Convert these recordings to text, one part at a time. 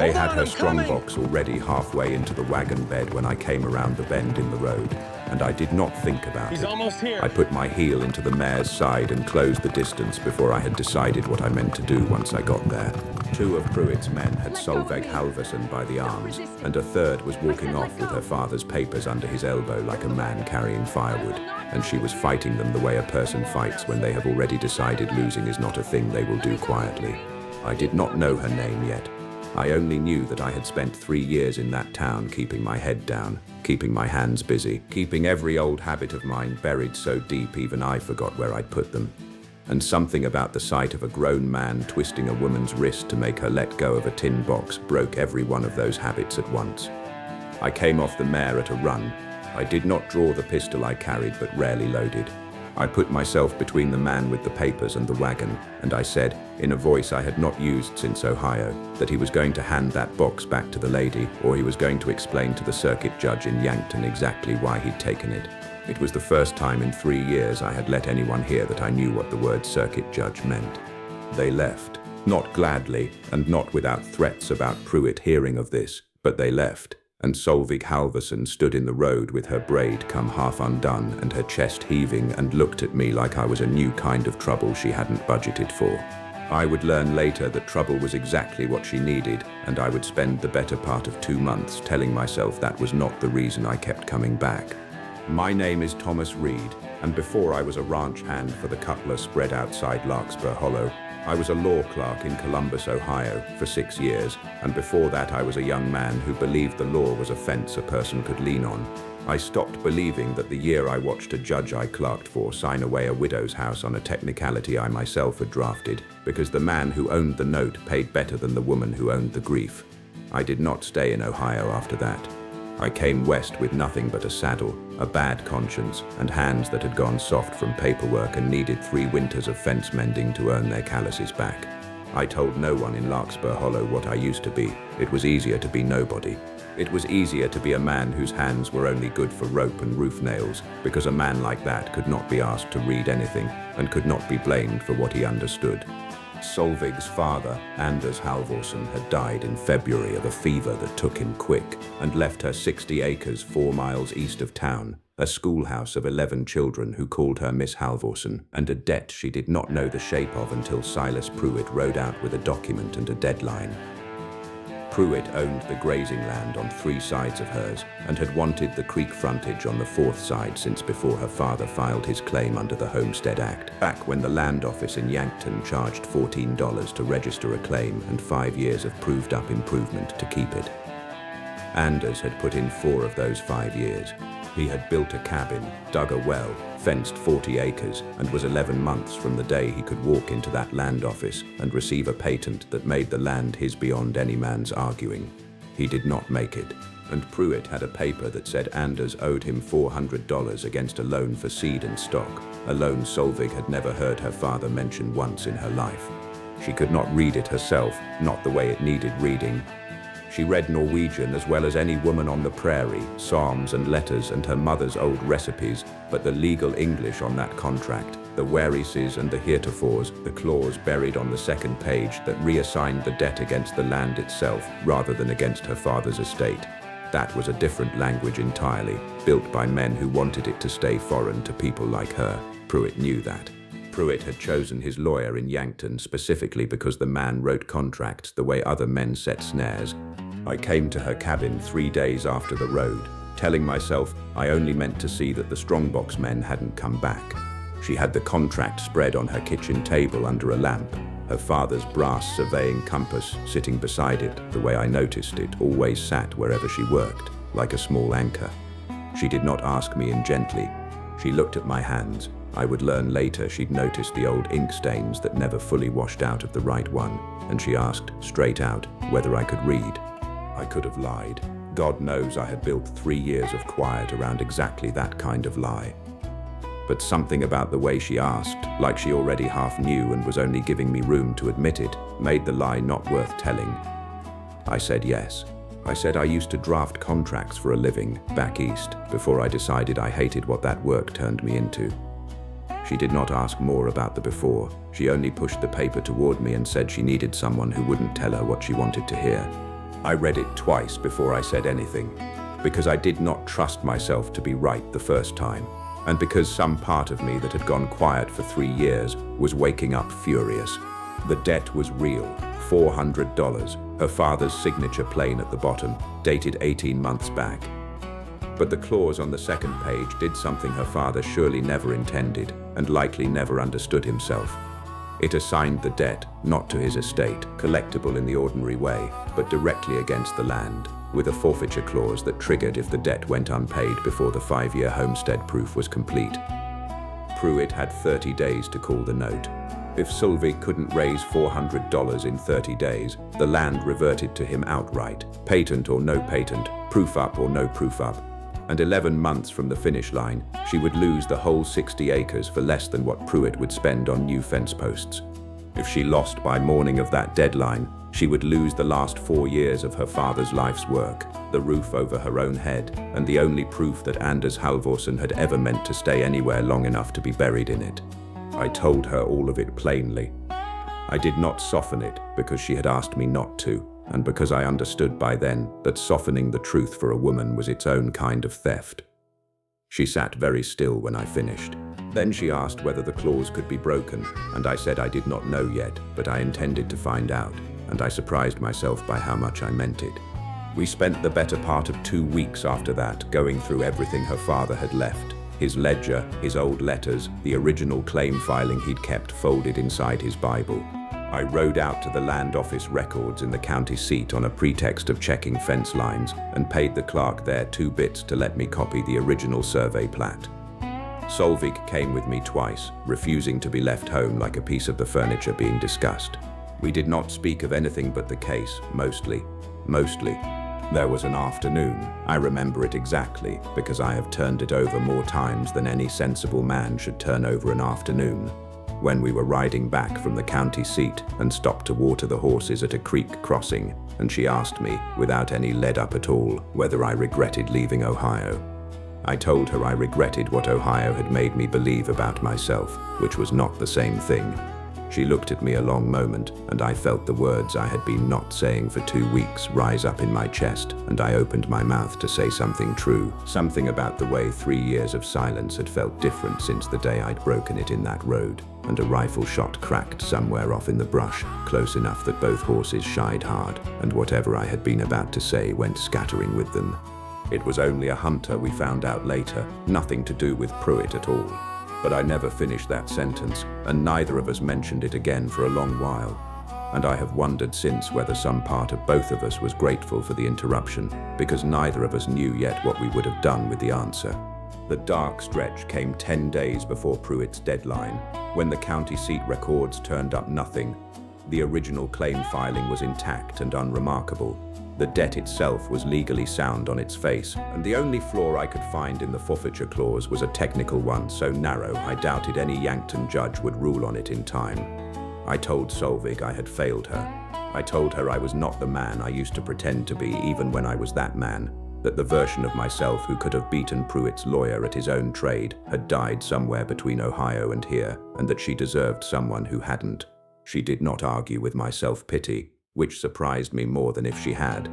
They had her strongbox already halfway into the wagon bed when I came around the bend in the road, and I did not think about He's it. almost here. I put my heel into the mare's side and closed the distance before I had decided what I meant to do once I got there. Two of Pruett's men had Solveig Halvorsen by the arms, and a third was walking off with her father's papers under his elbow like a man carrying firewood, and she was fighting them the way a person fights when they have already decided losing is not a thing they will do quietly. I did not know her name yet. I only knew that I had spent 3 years in that town keeping my head down, keeping my hands busy, keeping every old habit of mine buried so deep even I forgot where I'd put them. And something about the sight of a grown man twisting a woman's wrist to make her let go of a tin box broke every one of those habits at once. I came off the mare at a run. I did not draw the pistol I carried but rarely loaded. I put myself between the man with the papers and the wagon, and I said, in a voice I had not used since Ohio, that he was going to hand that box back to the lady, or he was going to explain to the circuit judge in Yankton exactly why he'd taken it. It was the first time in 3 years I had let anyone hear that I knew what the word circuit judge meant. They left, not gladly, and not without threats about Pruett hearing of this, but they left. And Solveig Halvorsen stood in the road with her braid come half undone and her chest heaving and looked at me like I was a new kind of trouble she hadn't budgeted for. I would learn later that trouble was exactly what she needed, and I would spend the better part of 2 months telling myself that was not the reason I kept coming back. My name is Thomas Reid, and before I was a ranch hand for the cutler spread outside Larkspur Hollow, I was a law clerk in Columbus, Ohio, for 6 years, and before that I was a young man who believed the law was a fence a person could lean on. I stopped believing that the year I watched a judge I clerked for sign away a widow's house on a technicality I myself had drafted, because the man who owned the note paid better than the woman who owned the grief. I did not stay in Ohio after that. I came west with nothing but a saddle, a bad conscience, and hands that had gone soft from paperwork and needed 3 winters of fence mending to earn their calluses back. I told no one in Larkspur Hollow what I used to be. It was easier to be nobody. It was easier to be a man whose hands were only good for rope and roof nails, because a man like that could not be asked to read anything and could not be blamed for what he understood. Solveig's father, Anders Halvorsen, had died in February of a fever that took him quick and left her 60 acres 4 miles east of town, a schoolhouse of 11 children who called her Miss Halvorsen, and a debt she did not know the shape of until Silas Pruett rode out with a document and a deadline. Pruett owned the grazing land on 3 sides of hers and had wanted the creek frontage on the 4th side since before her father filed his claim under the Homestead Act, back when the land office in Yankton charged $14 to register a claim and 5 years of proved-up improvement to keep it. Anders had put in 4 of those 5 years. He had built a cabin, dug a well, fenced 40 acres, and was 11 months from the day he could walk into that land office and receive a patent that made the land his beyond any man's arguing. He did not make it, and Pruett had a paper that said Anders owed him $400 against a loan for seed and stock, a loan Solveig had never heard her father mention once in her life. She could not read it herself, not the way it needed reading. She read Norwegian as well as any woman on the prairie, psalms and letters and her mother's old recipes, but the legal English on that contract, the whereases and the heretofores, the clause buried on the 2nd page that reassigned the debt against the land itself rather than against her father's estate. That was a different language entirely, built by men who wanted it to stay foreign to people like her. Pruett knew that. Pruett had chosen his lawyer in Yankton specifically because the man wrote contracts the way other men set snares. I came to her cabin 3 days after the road, telling myself I only meant to see that the strongbox men hadn't come back. She had the contract spread on her kitchen table under a lamp, her father's brass surveying compass sitting beside it the way I noticed it always sat wherever she worked, like a small anchor. She did not ask me in gently. She looked at my hands. I would learn later she'd noticed the old ink stains that never fully washed out of the right one, and she asked, straight out, whether I could read. I could have lied. God knows I had built 3 years of quiet around exactly that kind of lie. But something about the way she asked, like she already half knew and was only giving me room to admit it, made the lie not worth telling. I said yes. I said I used to draft contracts for a living, back east, before I decided I hated what that work turned me into. She did not ask more about the before. She only pushed the paper toward me and said she needed someone who wouldn't tell her what she wanted to hear. I read it twice before I said anything, because I did not trust myself to be right the first time, and because some part of me that had gone quiet for 3 years was waking up furious. The debt was real, $400, her father's signature plain at the bottom, dated 18 months back. But the clause on the second page did something her father surely never intended, and likely never understood himself. It assigned the debt, not to his estate, collectible in the ordinary way, but directly against the land, with a forfeiture clause that triggered if the debt went unpaid before the 5-year homestead proof was complete. Pruett had 30 days to call the note. If Solveig couldn't raise $400 in 30 days, the land reverted to him outright, patent or no patent, proof up or no proof up. And 11 months from the finish line, she would lose the whole 60 acres for less than what Pruett would spend on new fence posts. If she lost by morning of that deadline, she would lose the last 4 years of her father's life's work, the roof over her own head, and the only proof that Anders Halvorsen had ever meant to stay anywhere long enough to be buried in it. I told her all of it plainly. I did not soften it because she had asked me not to, and because I understood by then that softening the truth for a woman was its own kind of theft. She sat very still when I finished. Then she asked whether the clause could be broken, and I said I did not know yet, but I intended to find out, and I surprised myself by how much I meant it. We spent the better part of 2 weeks after that going through everything her father had left. His ledger, his old letters, the original claim filing he'd kept folded inside his Bible. I rode out to the land office records in the county seat on a pretext of checking fence lines and paid the clerk there 2 bits to let me copy the original survey plat. Solveig came with me twice, refusing to be left home like a piece of the furniture being discussed. We did not speak of anything but the case, mostly. There was an afternoon. I remember it exactly because I have turned it over more times than any sensible man should turn over an afternoon. When we were riding back from the county seat and stopped to water the horses at a creek crossing, and she asked me, without any lead up at all, whether I regretted leaving Ohio. I told her I regretted what Ohio had made me believe about myself, which was not the same thing. She looked at me a long moment, and I felt the words I had been not saying for 2 weeks rise up in my chest, and I opened my mouth to say something true, something about the way 3 years of silence had felt different since the day I'd broken it in that road, and a rifle shot cracked somewhere off in the brush, close enough that both horses shied hard, and whatever I had been about to say went scattering with them. It was only a hunter, we found out later, nothing to do with Pruett at all. But I never finished that sentence, and neither of us mentioned it again for a long while. And I have wondered since whether some part of both of us was grateful for the interruption, because neither of us knew yet what we would have done with the answer. The dark stretch came 10 days before Pruett's deadline, when the county seat records turned up nothing. The original claim filing was intact and unremarkable. The debt itself was legally sound on its face, and the only flaw I could find in the forfeiture clause was a technical one so narrow I doubted any Yankton judge would rule on it in time. I told Solveig I had failed her. I told her I was not the man I used to pretend to be even when I was that man, that the version of myself who could have beaten Pruett's lawyer at his own trade had died somewhere between Ohio and here, and that she deserved someone who hadn't. She did not argue with my self-pity, which surprised me more than if she had.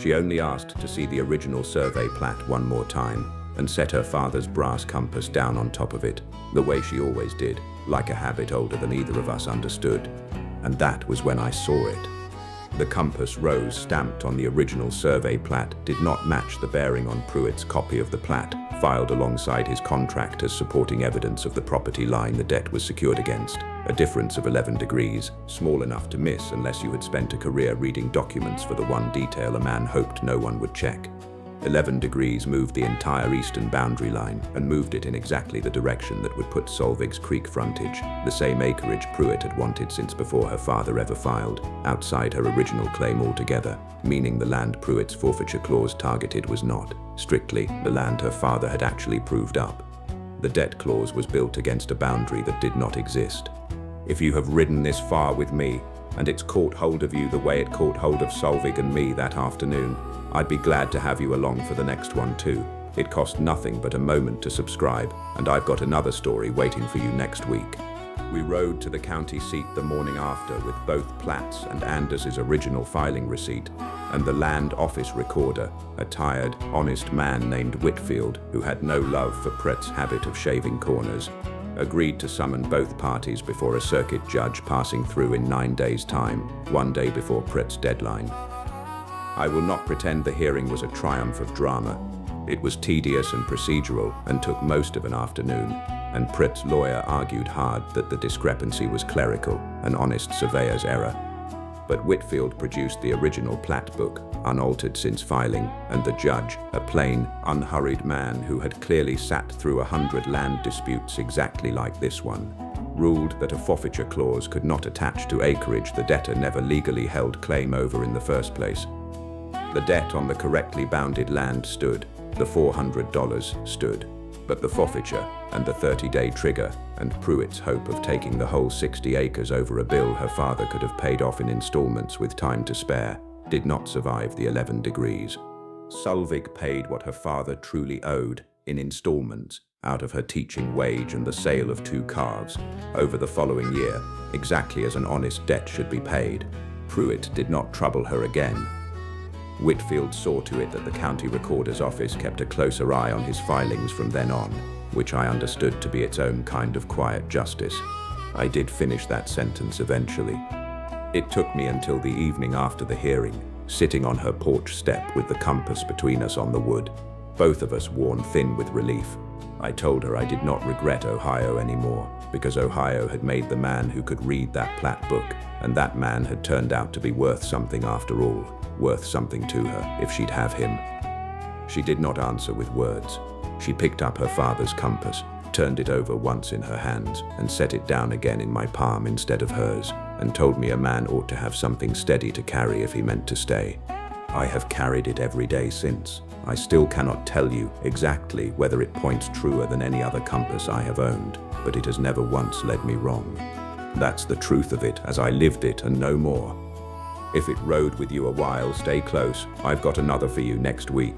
She only asked to see the original survey plat one more time, and set her father's brass compass down on top of it, the way she always did, like a habit older than either of us understood. And that was when I saw it. The compass rose stamped on the original survey plat did not match the bearing on Pruett's copy of the plat, filed alongside his contract as supporting evidence of the property line the debt was secured against. A difference of 11 degrees, small enough to miss unless you had spent a career reading documents for the one detail a man hoped no one would check. 11 degrees moved the entire eastern boundary line and moved it in exactly the direction that would put Solveig's Creek frontage, the same acreage Pruett had wanted since before her father ever filed, outside her original claim altogether, meaning the land Pruett's forfeiture clause targeted was not, strictly, the land her father had actually proved up. The debt clause was built against a boundary that did not exist. If you have ridden this far with me, and it's caught hold of you the way it caught hold of Solveig and me that afternoon, I'd be glad to have you along for the next one too. It cost nothing but a moment to subscribe, and I've got another story waiting for you next week. We rode to the county seat the morning after with both plats and Anders's original filing receipt, and the land office recorder, a tired, honest man named Whitfield, who had no love for Pruett's habit of shaving corners, agreed to summon both parties before a circuit judge passing through in 9 days' time, 1 day before Pruett's deadline. I will not pretend the hearing was a triumph of drama. It was tedious and procedural and took most of an afternoon, and Pruett's lawyer argued hard that the discrepancy was clerical, an honest surveyor's error. But Whitfield produced the original plat book, unaltered since filing, and the judge, a plain, unhurried man who had clearly sat through 100 land disputes exactly like this one, ruled that a forfeiture clause could not attach to acreage the debtor never legally held claim over in the first place. The debt on the correctly bounded land stood, the $400 stood, but the forfeiture and the 30-day trigger and Pruett's hope of taking the whole 60 acres over a bill her father could have paid off in installments with time to spare did not survive the 11 degrees. Solveig paid what her father truly owed in installments out of her teaching wage and the sale of 2 calves over the following year, exactly as an honest debt should be paid. Pruett did not trouble her again. Whitfield saw to it that the county recorder's office kept a closer eye on his filings from then on, which I understood to be its own kind of quiet justice. I did finish that sentence eventually. It took me until the evening after the hearing, sitting on her porch step with the compass between us on the wood, both of us worn thin with relief. I told her I did not regret Ohio anymore, because Ohio had made the man who could read that plat book, and that man had turned out to be worth something after all, worth something to her if she'd have him. She did not answer with words. She picked up her father's compass, turned it over once in her hands, and set it down again in my palm instead of hers, and told me a man ought to have something steady to carry if he meant to stay. I have carried it every day since. I still cannot tell you exactly whether it points truer than any other compass I have owned, but it has never once led me wrong. That's the truth of it as I lived it and no more. If it rode with you a while, stay close. I've got another for you next week.